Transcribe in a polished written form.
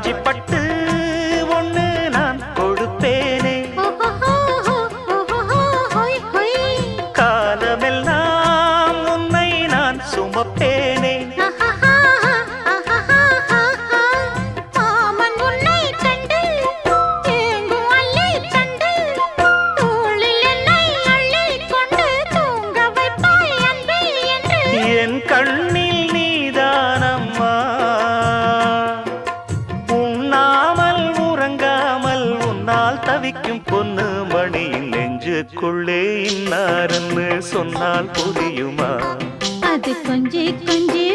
காஞ்சி பட்டு ஒண்ணு நான் கொடுப்பேனே, காலமெல்லாம் உன்னை நான் சுமப்பேனே. என் கண்ணில் நீதானம்மா, உண்ணாமல் உறங்காமல் உன்னால் தவிக்கும் பொண்ணு மணியின் நெஞ்சுக்குள்ளே இன்னாருன்னு சொன்னால் புரியுமா? அது கொஞ்சி கொஞ்சி